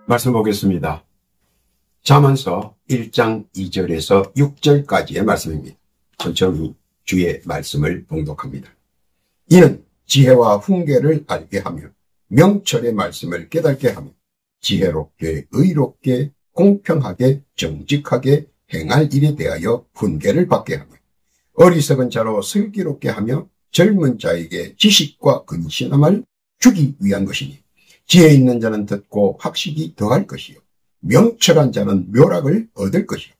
말씀 보겠습니다. 잠언서 1장 2절에서 6절까지의 말씀입니다. 천천히 주의 말씀을 봉독합니다. 이는 지혜와 훈계를 알게 하며 명철의 말씀을 깨닫게 하며 지혜롭게 의롭게 공평하게 정직하게 행할 일에 대하여 훈계를 받게 하며 어리석은 자로 슬기롭게 하며 젊은 자에게 지식과 근신함을 주기 위한 것이니 지혜 있는 자는 듣고 학식이 더할 것이요 명철한 자는 묘락을 얻을 것이요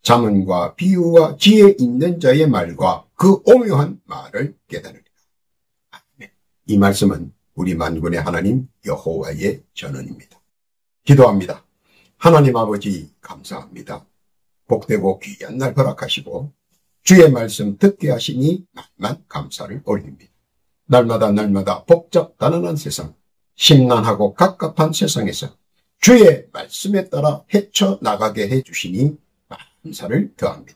잠언과 비유와 지혜 있는 자의 말과 그 오묘한 말을 깨달으리라. 아멘. 이 말씀은 우리 만군의 하나님 여호와의 전언입니다. 기도합니다. 하나님 아버지 감사합니다. 복되고 귀한 날 허락하시고 주의 말씀 듣게 하시니 만만 감사를 올립니다. 날마다 복잡 가난한 세상, 심란하고 갑갑한 세상에서 주의 말씀에 따라 헤쳐나가게 해주시니 감사를 더합니다.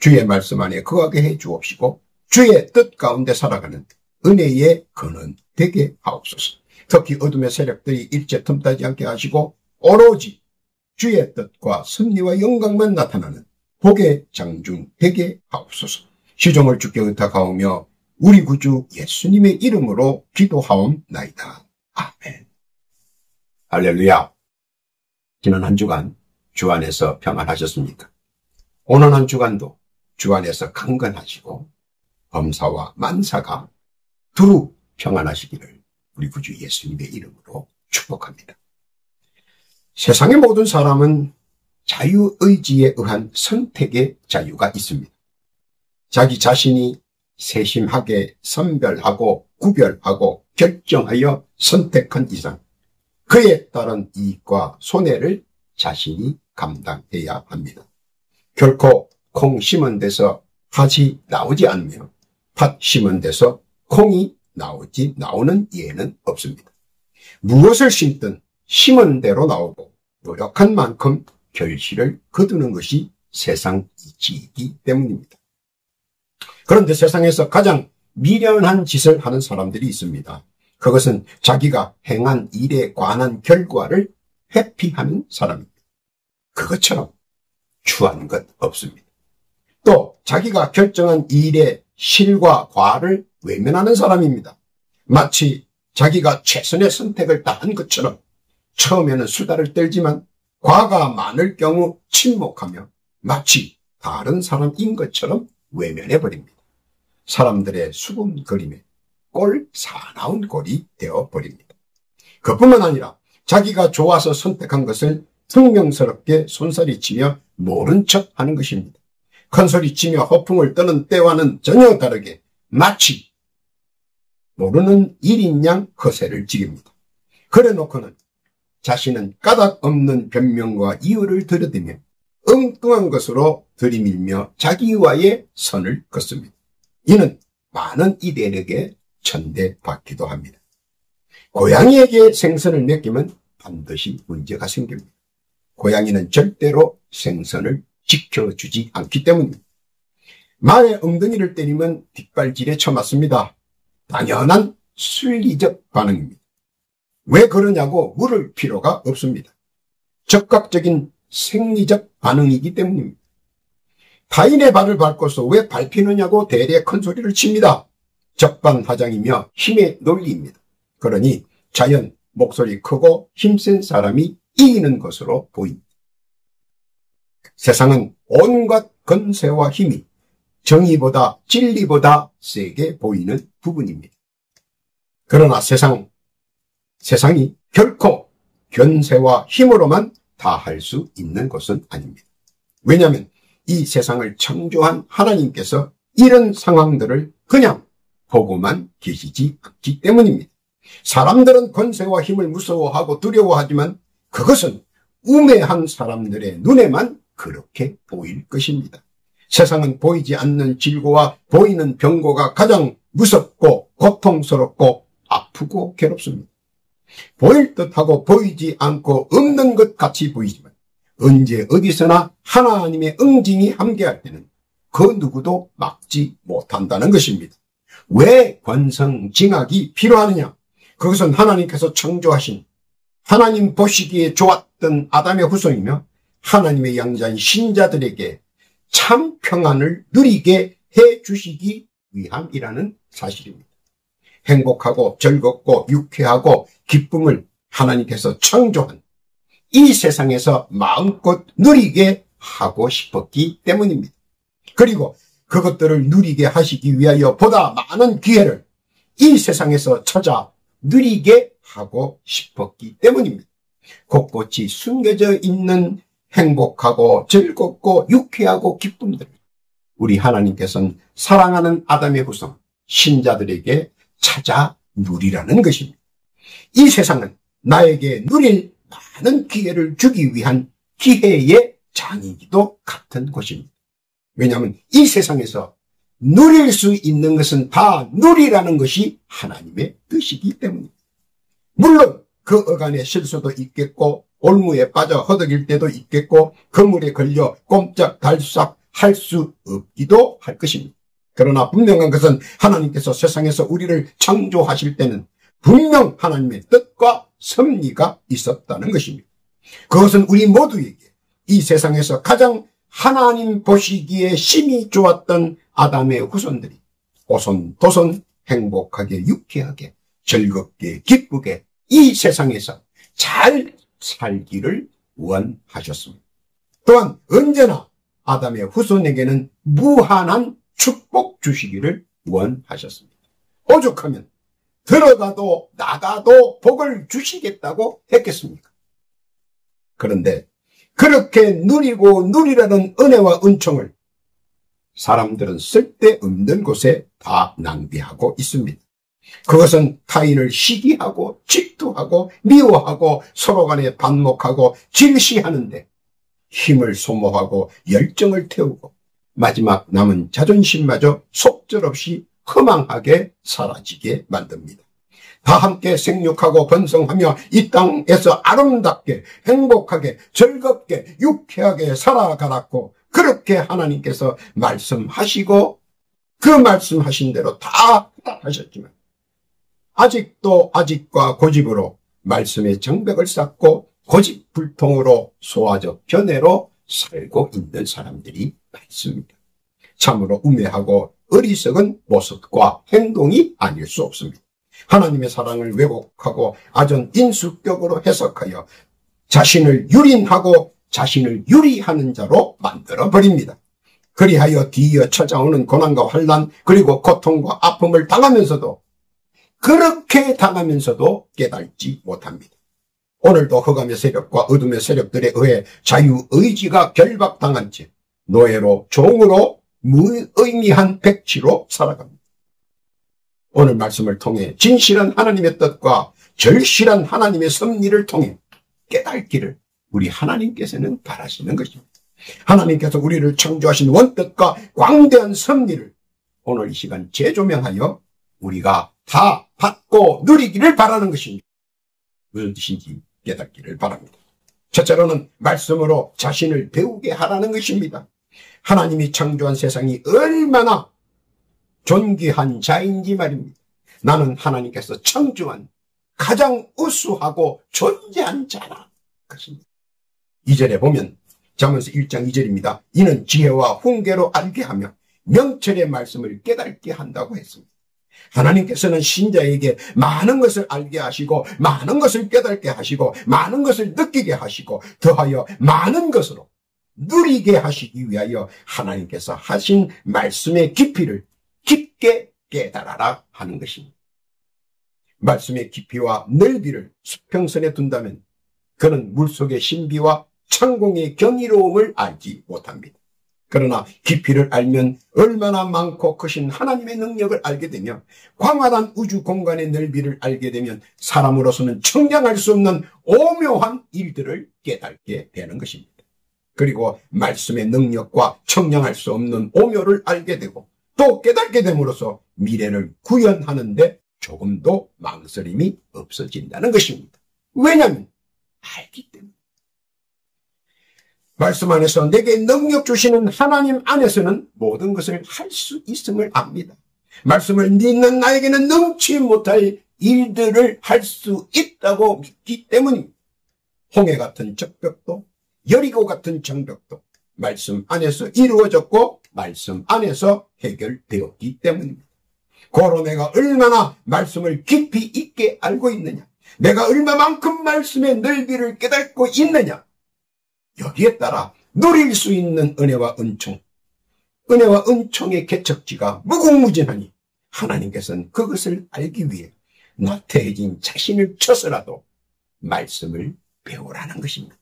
주의 말씀 안에 거하게 해주옵시고 주의 뜻 가운데 살아가는 은혜의 근원 되게 하옵소서. 특히 어둠의 세력들이 일체 틈타지 않게 하시고 오로지 주의 뜻과 승리와 영광만 나타나는 복의 장중 되게 하옵소서. 시종을 주께 의탁하오며 우리 구주 예수님의 이름으로 기도하옵나이다. 아멘. 할렐루야. 지난 한 주간 주 안에서 평안하셨습니까? 오늘 한 주간도 주 안에서 강건하시고 범사와 만사가 두루 평안하시기를 우리 구주 예수님의 이름으로 축복합니다. 세상의 모든 사람은 자유의지에 의한 선택의 자유가 있습니다. 자기 자신이 세심하게 선별하고 구별하고 결정하여 선택한 이상 그에 따른 이익과 손해를 자신이 감당해야 합니다. 결코 콩 심은 데서 팥이 나오지 않으며 팥 심은 데서 콩이 나오는 예는 없습니다. 무엇을 심든 심은 대로 나오고 노력한 만큼 결실을 거두는 것이 세상 이치이기 때문입니다. 그런데 세상에서 가장 미련한 짓을 하는 사람들이 있습니다. 그것은 자기가 행한 일에 관한 결과를 회피하는 사람입니다. 그것처럼 추한 것 없습니다. 또 자기가 결정한 일의 실과 과를 외면하는 사람입니다. 마치 자기가 최선의 선택을 다한 것처럼 처음에는 수다를 떨지만 과가 많을 경우 침묵하며 마치 다른 사람인 것처럼 외면해버립니다. 사람들의 수군거림에 꼴 사나운 꼴이 되어버립니다. 그뿐만 아니라 자기가 좋아서 선택한 것을 퉁명스럽게 손사리치며 모른 척하는 것입니다. 큰소리치며 허풍을 떠는 때와는 전혀 다르게 마치 모르는 일인 양 허세를 지깁니다. 그래놓고는 자신은 까닭 없는 변명과 이유를 들이대며 엉뚱한 것으로 들이밀며 자기와의 선을 긋습니다. 이는 많은 이들에게 천대받기도 합니다. 고양이에게 생선을 맡기면 반드시 문제가 생깁니다. 고양이는 절대로 생선을 지켜주지 않기 때문입니다. 말의 엉덩이를 때리면 뒷발질에 처맞습니다. 당연한 순리적 반응입니다. 왜 그러냐고 물을 필요가 없습니다. 적극적인 생리적 반응이기 때문입니다. 타인의 발을 밟고서 왜 밟히느냐고 대대 큰 소리를 칩니다. 적반하장이며 힘의 논리입니다. 그러니 자연 목소리 크고 힘센 사람이 이기는 것으로 보입니다. 세상은 온갖 건세와 힘이 정의보다 진리보다 세게 보이는 부분입니다. 그러나 세상이 결코 견세와 힘으로만 다 할 수 있는 것은 아닙니다. 왜냐하면 이 세상을 창조한 하나님께서 이런 상황들을 그냥 보고만 계시지 않기 때문입니다. 사람들은 권세와 힘을 무서워하고 두려워하지만 그것은 우매한 사람들의 눈에만 그렇게 보일 것입니다. 세상은 보이지 않는 질고와 보이는 병고가 가장 무섭고 고통스럽고 아프고 괴롭습니다. 보일 듯하고 보이지 않고 없는 것 같이 보이지만 언제 어디서나 하나님의 응징이 함께할 때는 그 누구도 막지 못한다는 것입니다. 왜 권성징악이 필요하느냐? 그것은 하나님께서 창조하신 하나님 보시기에 얻던 아담의 후손이며 하나님의 양자인 신자들에게 참 평안을 누리게 해 주시기 위함이라는 사실입니다. 행복하고 즐겁고 유쾌하고 기쁨을 하나님께서 창조한 이 세상에서 마음껏 누리게 하고 싶었기 때문입니다. 그리고 그것들을 누리게 하시기 위하여 보다 많은 기회를 이 세상에서 찾아 누리게 하고 싶었기 때문입니다. 곳곳이 숨겨져 있는 행복하고 즐겁고 유쾌하고 기쁨들, 우리 하나님께서는 사랑하는 아담의 후손 신자들에게 찾아 누리라는 것입니다. 이 세상은 나에게 누릴 많은 기회를 주기 위한 기회의 장이기도 같은 곳입니다. 왜냐하면 이 세상에서 누릴 수 있는 것은 다 누리라는 것이 하나님의 뜻이기 때문입니다. 물론 그 어간에 실수도 있겠고 올무에 빠져 허덕일 때도 있겠고 그물에 걸려 꼼짝달싹 할 수 없기도 할 것입니다. 그러나 분명한 것은 하나님께서 세상에서 우리를 창조하실 때는 분명 하나님의 뜻과 섭리가 있었다는 것입니다. 그것은 우리 모두에게 이 세상에서 가장 하나님 보시기에 심히 좋았던 아담의 후손들이 오손도손 행복하게 유쾌하게 즐겁게 기쁘게 이 세상에서 잘 살기를 원하셨습니다. 또한 언제나 아담의 후손에게는 무한한 축복 주시기를 원하셨습니다. 오죽하면 들어가도 나가도 복을 주시겠다고 했겠습니까? 그런데 그렇게 누리고 누리라는 은혜와 은총을 사람들은 쓸데없는 곳에 다 낭비하고 있습니다. 그것은 타인을 시기하고 질투하고 미워하고 서로 간에 반목하고 질시하는데 힘을 소모하고 열정을 태우고 마지막 남은 자존심마저 속절없이 허망하게 사라지게 만듭니다. 다 함께 생육하고 번성하며 이 땅에서 아름답게 행복하게 즐겁게 유쾌하게 살아가라고 그렇게 하나님께서 말씀하시고 그 말씀하신 대로 다 하셨지만 아직도 아직과 고집으로 말씀의 정벽을 쌓고 고집불통으로 소화적 견해로 살고 있는 사람들이 많습니다. 참으로 우매하고 어리석은 모습과 행동이 아닐 수 없습니다. 하나님의 사랑을 왜곡하고 아전인수격으로 해석하여 자신을 유린하고 자신을 유리하는 자로 만들어버립니다. 그리하여 뒤이어 찾아오는 고난과 환난 그리고 고통과 아픔을 당하면서도 그렇게 당하면서도 깨닫지 못합니다. 오늘도 흑암의 세력과 어둠의 세력들에 의해 자유의지가 결박당한 채 노예로 종으로 무의미한 백치로 살아갑니다. 오늘 말씀을 통해 진실한 하나님의 뜻과 절실한 하나님의 섭리를 통해 깨닫기를 우리 하나님께서는 바라시는 것입니다. 하나님께서 우리를 창조하신 원뜻과 광대한 섭리를 오늘 이 시간 재조명하여 우리가 다 받고 누리기를 바라는 것입니다. 무슨 뜻인지 깨닫기를 바랍니다. 첫째로는 말씀으로 자신을 배우게 하라는 것입니다. 하나님이 창조한 세상이 얼마나 존귀한 자인지 말입니다. 나는 하나님께서 창조한 가장 우수하고 존재한 자라 것입니다. 2절에 보면 잠언서 1장 2절입니다. 이는 지혜와 훈계로 알게 하며 명철의 말씀을 깨닫게 한다고 했습니다. 하나님께서는 신자에게 많은 것을 알게 하시고 많은 것을 깨닫게 하시고 많은 것을 느끼게 하시고 더하여 많은 것으로 누리게 하시기 위하여 하나님께서 하신 말씀의 깊이를 깊게 깨달아라 하는 것입니다. 말씀의 깊이와 넓이를 수평선에 둔다면 그는 물속의 신비와 창공의 경이로움을 알지 못합니다. 그러나 깊이를 알면 얼마나 많고 크신 하나님의 능력을 알게 되며 광활한 우주 공간의 넓이를 알게 되면 사람으로서는 청량할 수 없는 오묘한 일들을 깨닫게 되는 것입니다. 그리고 말씀의 능력과 청량할 수 없는 오묘를 알게 되고 또 깨닫게 됨으로써 미래를 구현하는데 조금도 망설임이 없어진다는 것입니다. 왜냐하면 알기 때문에. 말씀 안에서 내게 능력 주시는 하나님 안에서는 모든 것을 할 수 있음을 압니다. 말씀을 믿는 나에게는 능치 못할 일들을 할 수 있다고 믿기 때문입니다. 홍해 같은 적벽도, 여리고 같은 정벽도 말씀 안에서 이루어졌고 말씀 안에서 해결되었기 때문입니다. 고로 내가 얼마나 말씀을 깊이 있게 알고 있느냐, 내가 얼마만큼 말씀의 넓이를 깨닫고 있느냐, 여기에 따라 누릴 수 있는 은혜와 은총, 은혜와 은총의 개척지가 무궁무진하니 하나님께서는 그것을 알기 위해 나태해진 자신을 쳐서라도 말씀을 배우라는 것입니다.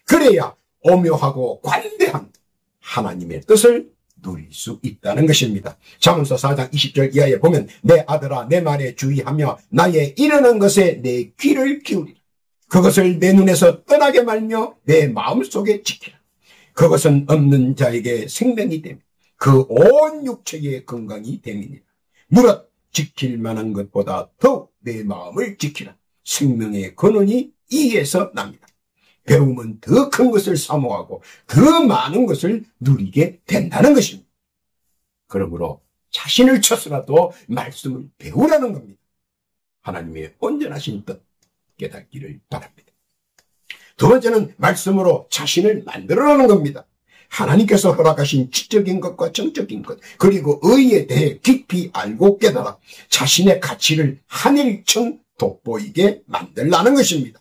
그래야 오묘하고 관대한 하나님의 뜻을 누릴 수 있다는 것입니다. 잠언서 4장 20절 이하에 보면 내 아들아 내 말에 주의하며 나의 이르는 것에 내 귀를 기울이라. 그것을 내 눈에서 떠나게 말며 내 마음속에 지키라. 그것은 없는 자에게 생명이 되며 그 온 육체의 건강이 됨이니라. 무릇 지킬 만한 것보다 더욱 내 마음을 지키라. 생명의 근원이 이에서 납니다. 배움은 더 큰 것을 사모하고 더 많은 것을 누리게 된다는 것입니다. 그러므로 자신을 쳐서라도 말씀을 배우라는 겁니다. 하나님의 온전하신 뜻 깨닫기를 바랍니다. 두 번째는 말씀으로 자신을 만들어라는 겁니다. 하나님께서 허락하신 지적인 것과 정적인 것, 그리고 의에 대해 깊이 알고 깨달아 자신의 가치를 한일층 돋보이게 만들라는 것입니다.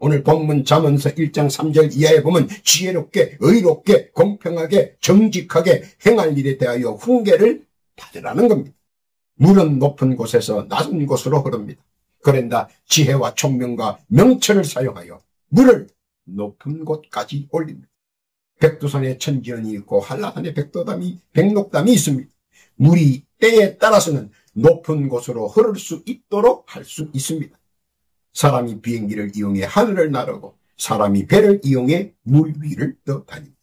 오늘 본문 잠언서 1장 3절 이하에 보면 지혜롭게, 의롭게, 공평하게, 정직하게 행할 일에 대하여 훈계를 받으라는 겁니다. 물은 높은 곳에서 낮은 곳으로 흐릅니다. 그런다 지혜와 총명과 명철을 사용하여 물을 높은 곳까지 올립니다. 백두산에 천지연이 있고 한라산에 백록담이 있습니다. 물이 때에 따라서는 높은 곳으로 흐를 수 있도록 할 수 있습니다. 사람이 비행기를 이용해 하늘을 나르고 사람이 배를 이용해 물 위를 떠다닙니다.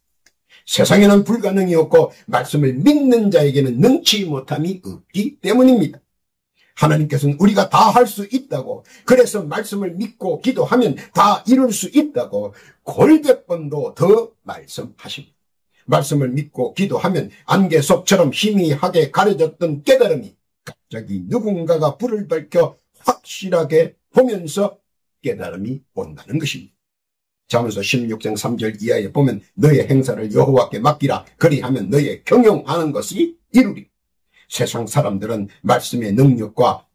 세상에는 불가능이 없고 말씀을 믿는 자에게는 능치 못함이 없기 때문입니다. 하나님께서는 우리가 다 할 수 있다고, 그래서 말씀을 믿고 기도하면 다 이룰 수 있다고 골백 번도 더 말씀하십니다. 말씀을 믿고 기도하면 안개석처럼 희미하게 가려졌던 깨달음이 갑자기 누군가가 불을 밝혀 확실하게 보면서 깨달음이 온다는 것입니다. 잠언서 16장 3절 이하에 보면 너의 행사를 여호와께 맡기라. 그리하면 너의 경영하는 것이 이루리. 세상 사람들은 말씀의 능력과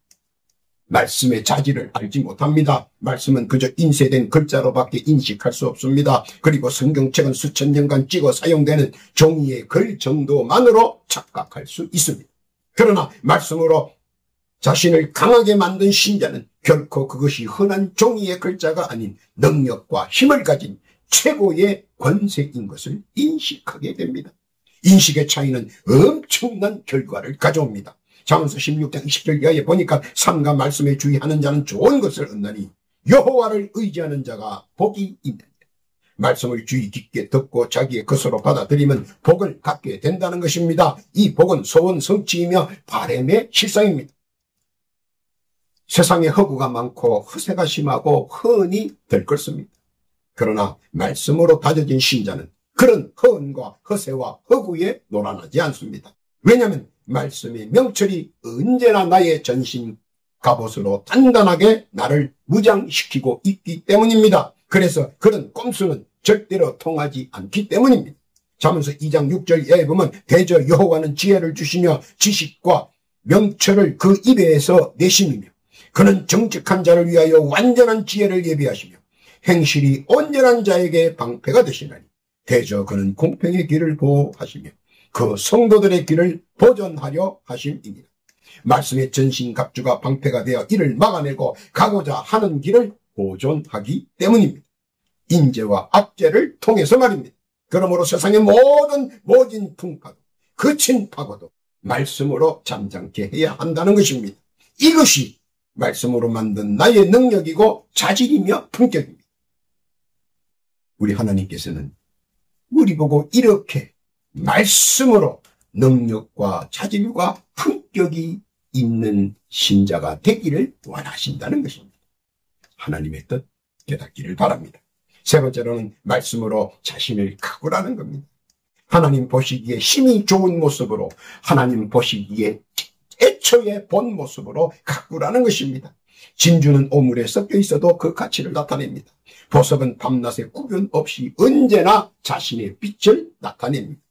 말씀의 자질을 알지 못합니다. 말씀은 그저 인쇄된 글자로밖에 인식할 수 없습니다. 그리고 성경책은 수천 년간 찍어 사용되는 종이의 글 정도만으로 착각할 수 있습니다. 그러나 말씀으로 자신을 강하게 만든 신자는 결코 그것이 흔한 종이의 글자가 아닌 능력과 힘을 가진 최고의 권세인 것을 인식하게 됩니다. 인식의 차이는 엄청난 결과를 가져옵니다. 잠언서 16장 20절 이하에 보니까 삼가 말씀에 주의하는 자는 좋은 것을 얻나니 여호와를 의지하는 자가 복이 있는데, 말씀을 주의 깊게 듣고 자기의 것으로 받아들이면 복을 갖게 된다는 것입니다. 이 복은 소원 성취이며 바람의 실상입니다. 세상에 허구가 많고 허세가 심하고 허언이 들끓습니다. 그러나 말씀으로 다져진 신자는 그런 허언과 허세와 허구에 노란하지 않습니다. 왜냐하면 말씀의 명철이 언제나 나의 전신 갑옷으로 단단하게 나를 무장시키고 있기 때문입니다. 그래서 그런 꼼수는 절대로 통하지 않기 때문입니다. 잠언서 2장 6절 이하에 보면 대저 여호와는 지혜를 주시며 지식과 명철을 그 입에서 내심이며 그는 정직한 자를 위하여 완전한 지혜를 예비하시며 행실이 온전한 자에게 방패가 되시나니 대저 그는 공평의 길을 보호하시며 그 성도들의 길을 보존하려 하심입니다. 말씀의 전신갑주가 방패가 되어 이를 막아내고 가고자 하는 길을 보존하기 때문입니다. 인재와 악재를 통해서 말입니다. 그러므로 세상의 모진 풍파도 거친 파고도 말씀으로 잠잠케 해야 한다는 것입니다. 이것이 말씀으로 만든 나의 능력이고 자질이며 품격입니다. 우리 하나님께서는 우리 보고 이렇게 말씀으로 능력과 자질과 품격이 있는 신자가 되기를 원하신다는 것입니다. 하나님의 뜻 깨닫기를 바랍니다. 세 번째로는 말씀으로 자신을 가꾸라는 겁니다. 하나님 보시기에 힘이 좋은 모습으로, 하나님 보시기에 애초에 본 모습으로 가꾸라는 것입니다. 진주는 오물에 섞여 있어도 그 가치를 나타냅니다. 보석은 밤낮의 구분 없이 언제나 자신의 빛을 나타냅니다.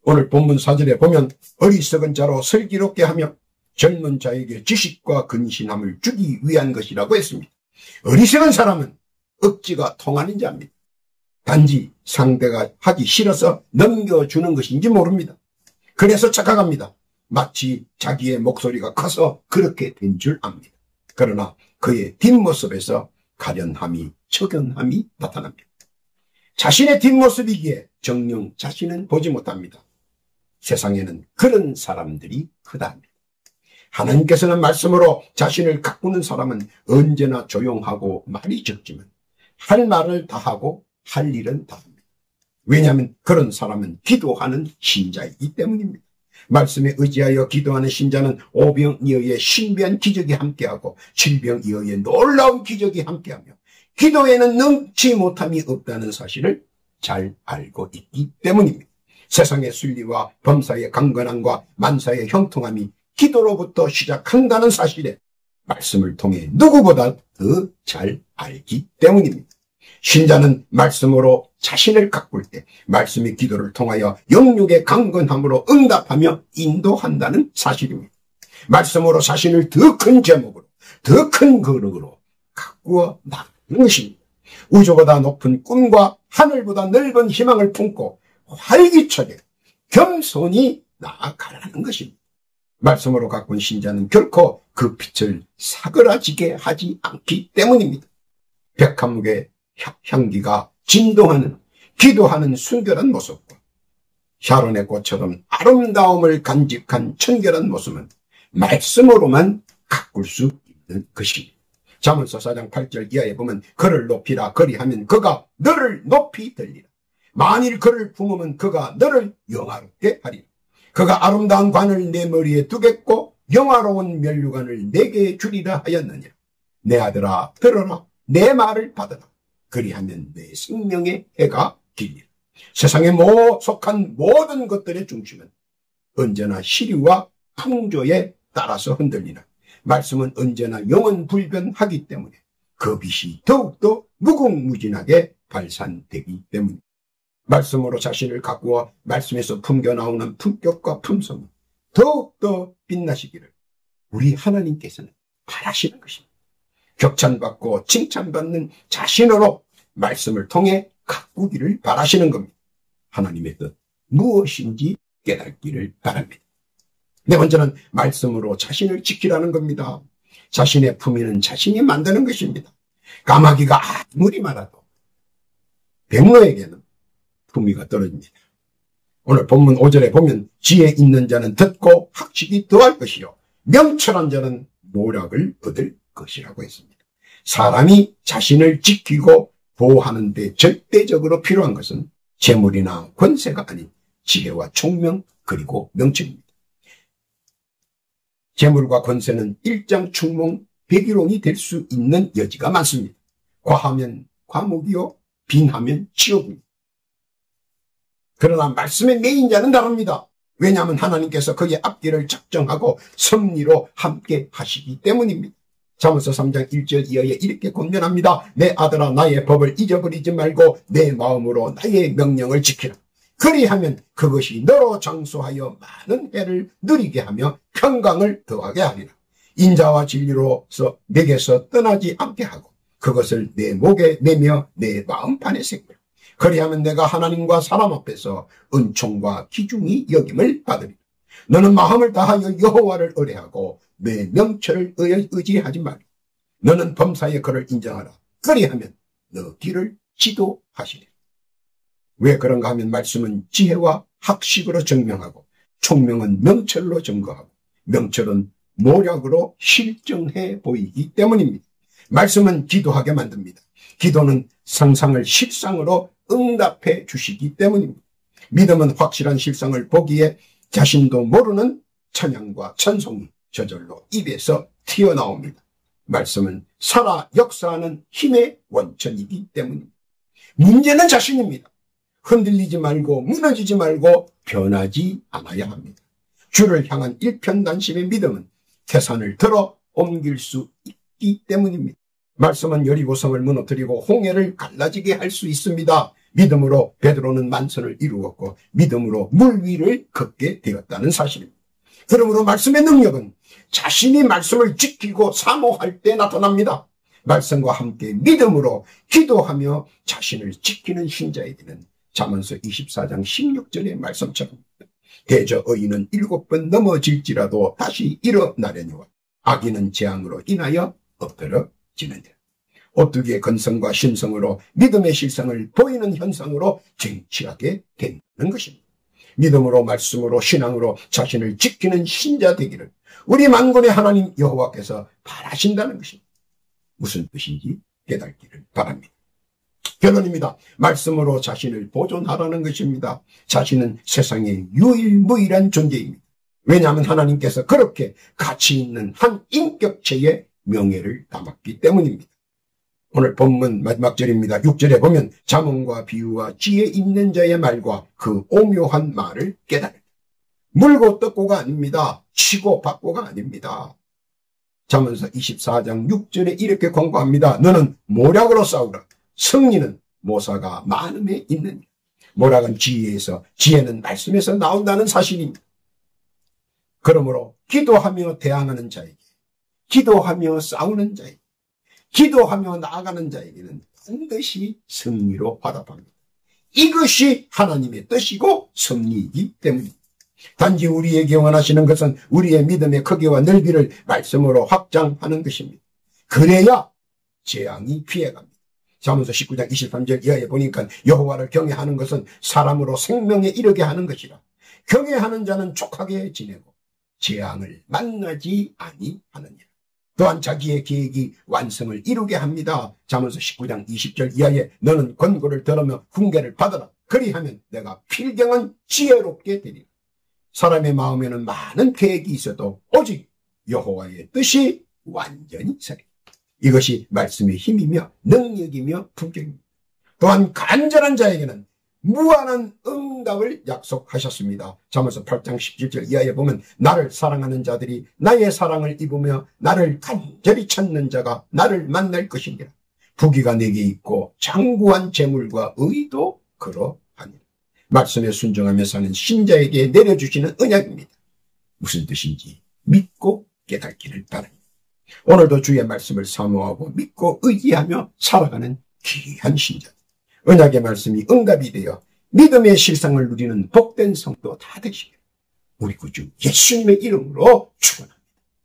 오늘 본문 4절에 보면 어리석은 자로 슬기롭게 하며 젊은 자에게 지식과 근신함을 주기 위한 것이라고 했습니다. 어리석은 사람은 억지가 통하는 자입니다. 단지 상대가 하기 싫어서 넘겨주는 것인지 모릅니다. 그래서 착각합니다. 마치 자기의 목소리가 커서 그렇게 된 줄 압니다. 그러나 그의 뒷모습에서 가련함이, 척연함이 나타납니다. 자신의 뒷모습이기에 정녕 자신은 보지 못합니다. 세상에는 그런 사람들이 크다. 하나님께서는 말씀으로 자신을 가꾸는 사람은 언제나 조용하고 말이 적지만 할 말을 다 하고 할 일은 다 합니다. 왜냐하면 그런 사람은 기도하는 신자이기 때문입니다. 말씀에 의지하여 기도하는 신자는 오병이어의 신비한 기적이 함께하고 질병이어의 놀라운 기적이 함께하며 기도에는 능치 못함이 없다는 사실을 잘 알고 있기 때문입니다. 세상의 순리와 범사의 강건함과 만사의 형통함이 기도로부터 시작한다는 사실에 말씀을 통해 누구보다 더 잘 알기 때문입니다. 신자는 말씀으로 자신을 가꿀 때 말씀의 기도를 통하여 영육의 강건함으로 응답하며 인도한다는 사실입니다. 말씀으로 자신을 더 큰 제목으로, 더 큰 거룩으로 가꾸어 나가는 것입니다. 우주보다 높은 꿈과 하늘보다 넓은 희망을 품고 활기차게 겸손히 나아가라는 것입니다. 말씀으로 가꾼 신자는 결코 그 빛을 사그라지게 하지 않기 때문입니다. 백합목의 향기가 진동하는 기도하는 순결한 모습과 샤론의 꽃처럼 아름다움을 간직한 청결한 모습은 말씀으로만 가꿀 수 있는 것입니다. 잠언서 4장 8절 이하에 보면 그를 높이라 그리하면 그가 너를 높이 들리라. 만일 그를 품으면 그가 너를 영화롭게 하리라. 그가 아름다운 관을 내 머리에 두겠고 영화로운 면류관을 내게 주리라 하였느니라. 내 아들아 들어라. 내 말을 받아라. 그리하면 내 생명의 해가 길리라. 세상에 속한 모든 것들의 중심은 언제나 시류와 풍조에 따라서 흔들리나 말씀은 언제나 영원불변하기 때문에 그 빛이 더욱더 무궁무진하게 발산되기 때문입니다. 말씀으로 자신을 가꾸어 말씀에서 풍겨나오는 품격과 품성은 더욱더 빛나시기를 우리 하나님께서는 바라시는 것입니다. 격찬받고 칭찬받는 자신으로 말씀을 통해 가꾸기를 바라시는 겁니다. 하나님의 뜻 무엇인지 깨닫기를 바랍니다. 네 번째는 말씀으로 자신을 지키라는 겁니다. 자신의 품위는 자신이 만드는 것입니다. 까마귀가 아무리 말아도 백로에게는 품위가 떨어집니다. 오늘 본문 5절에 보면 지혜 있는 자는 듣고 학식이 더할 것이요 명철한 자는 모략을 얻을 것이라고 했습니다. 사람이 자신을 지키고 보호하는 데 절대적으로 필요한 것은 재물이나 권세가 아닌 지혜와 총명 그리고 명철입니다. 재물과 권세는 일장충몽 백일홍이 될 수 있는 여지가 많습니다. 과하면 과목이요 빈하면 치욕입니다. 그러나 말씀의 메인 자는 다릅니다. 왜냐하면 하나님께서 그의 앞길을 작정하고 섭리로 함께 하시기 때문입니다. 잠언서 3장 1절 이하에 이렇게 권면합니다. 내 아들아 나의 법을 잊어버리지 말고 내 마음으로 나의 명령을 지키라. 그리하면 그것이 너로 장수하여 많은 해를 누리게 하며 평강을 더하게 하리라. 인자와 진리로서 내게서 떠나지 않게 하고 그것을 내 목에 매며 내 마음판에 새기라. 그리하면 내가 하나님과 사람 앞에서 은총과 기중이 여김을 받으리라. 너는 마음을 다하여 여호와를 의뢰하고 내 명철을 의지하지 말라. 너는 범사의 그를 인정하라. 그리하면 너 길을 지도하시리라. 왜 그런가 하면 말씀은 지혜와 학식으로 증명하고 총명은 명철로 증거하고 명철은 모략으로 실정해 보이기 때문입니다. 말씀은 기도하게 만듭니다. 기도는 상상을 실상으로 응답해 주시기 때문입니다. 믿음은 확실한 실상을 보기에 자신도 모르는 찬양과 찬송이 저절로 입에서 튀어나옵니다. 말씀은 살아 역사하는 힘의 원천이기 때문입니다. 문제는 자신입니다. 흔들리지 말고 무너지지 말고 변하지 않아야 합니다. 주를 향한 일편단심의 믿음은 태산을 들어 옮길 수 있기 때문입니다. 말씀은 여리고성을 무너뜨리고 홍해를 갈라지게 할 수 있습니다. 믿음으로 베드로는 만선을 이루었고 믿음으로 물 위를 걷게 되었다는 사실입니다. 그러므로 말씀의 능력은 자신이 말씀을 지키고 사모할 때 나타납니다. 말씀과 함께 믿음으로 기도하며 자신을 지키는 신자에게는 잠언서 24장 16절의 말씀처럼 대저 의인은 7번 넘어질지라도 다시 일어나려니와 악인은 재앙으로 인하여 엎드러지느니라. 오뚜기의 건성과 신성으로 믿음의 실상을 보이는 현상으로 쟁취하게 된다는 것입니다. 믿음으로 말씀으로 신앙으로 자신을 지키는 신자 되기를 우리 만군의 하나님 여호와께서 바라신다는 것입니다. 무슨 뜻인지 깨닫기를 바랍니다. 결론입니다. 말씀으로 자신을 보존하라는 것입니다. 자신은 세상의 유일무이한 존재입니다. 왜냐하면 하나님께서 그렇게 가치 있는 한 인격체의 명예를 담았기 때문입니다. 오늘 본문 마지막 절입니다. 6절에 보면 잠언과 비유와 지혜 있는 자의 말과 그 오묘한 말을 깨달으라. 물고 뜯고가 아닙니다. 치고 받고가 아닙니다. 잠언서 24장 6절에 이렇게 권고합니다. 너는 모략으로 싸우라. 승리는 모사가 많음에 있느니라. 모략은 지혜에서, 지혜는 말씀에서 나온다는 사실입니다. 그러므로 기도하며 대항하는 자에게, 기도하며 싸우는 자에게, 기도하며 나아가는 자에게는 반드시 승리로 화답합니다. 이것이 하나님의 뜻이고 섭리이기 때문입니다. 단지 우리에게 원하시는 것은 우리의 믿음의 크기와 넓이를 말씀으로 확장하는 것입니다. 그래야 재앙이 피해갑니다. 잠언서 19장 23절 이하에 보니까 여호와를 경외하는 것은 사람으로 생명에 이르게 하는 것이라. 경외하는 자는 족하게 지내고 재앙을 만나지 아니하느니라. 또한 자기의 계획이 완성을 이루게 합니다. 잠언서 19장 20절 이하에 너는 권고를 들으며 훈계를 받아라. 그리하면 내가 필경은 지혜롭게 되리라. 사람의 마음에는 많은 계획이 있어도 오직 여호와의 뜻이 완전히 서리. 이것이 말씀의 힘이며 능력이며 품격입니다. 또한 간절한 자에게는 무한한 응답을 약속하셨습니다. 잠언서 8장 17절 이하에 보면 나를 사랑하는 자들이 나의 사랑을 입으며 나를 간절히 찾는 자가 나를 만날 것이니라. 부귀가 내게 있고 장구한 재물과 의도 그러하니라. 말씀에 순종하며 사는 신자에게 내려주시는 언약입니다. 무슨 뜻인지 믿고 깨닫기를 바랍니다. 오늘도 주의 말씀을 사모하고 믿고 의지하며 살아가는 귀한 신자, 언약의 말씀이 응답이 되어 믿음의 실상을 누리는 복된 성도 다 되시길 우리 구주 예수님의 이름으로 축원합니다.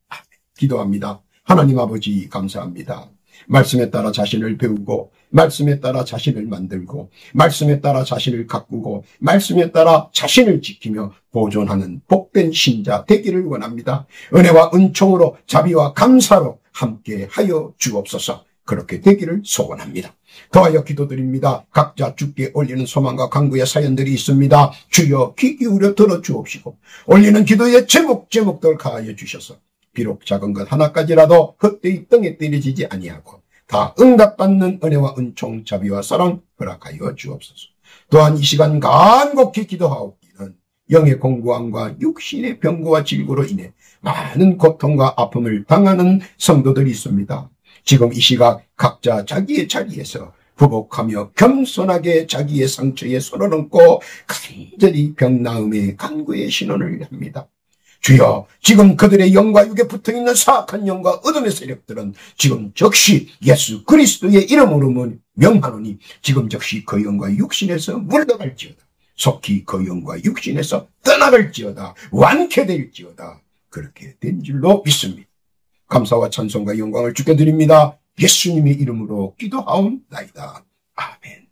아멘. 기도합니다. 하나님 아버지 감사합니다. 말씀에 따라 자신을 배우고 말씀에 따라 자신을 만들고 말씀에 따라 자신을 가꾸고 말씀에 따라 자신을 지키며 보존하는 복된 신자 되기를 원합니다. 은혜와 은총으로 자비와 감사로 함께 하여 주옵소서. 그렇게 되기를 소원합니다. 더하여 기도드립니다. 각자 주께 올리는 소망과 간구의 사연들이 있습니다. 주여 귀 기울여 들어주옵시고 올리는 기도의 제목들 가하여 주셔서 비록 작은 것 하나까지라도 헛되이 땅에 때려지지 아니하고 다 응답받는 은혜와 은총 자비와 사랑 허락하여 주옵소서. 또한 이 시간 간곡히 기도하옵기는 영의 공고함과 육신의 병고와 질고로 인해 많은 고통과 아픔을 당하는 성도들이 있습니다. 지금 이 시각 각자 자기의 자리에서 부복하며 겸손하게 자기의 상처에 손을 얹고 간절히 병나음의 간구의 신원을 합니다. 주여, 지금 그들의 영과 육에 붙어있는 사악한 영과 어둠의 세력들은 지금 즉시 예수 그리스도의 이름으로 명하노니 지금 즉시 그 영과 육신에서 물러갈지어다. 속히 그 영과 육신에서 떠나갈지어다. 완쾌될지어다. 그렇게 된 줄로 믿습니다. 감사와 찬송과 영광을 주께 드립니다. 예수님의 이름으로 기도하옵나이다. 아멘.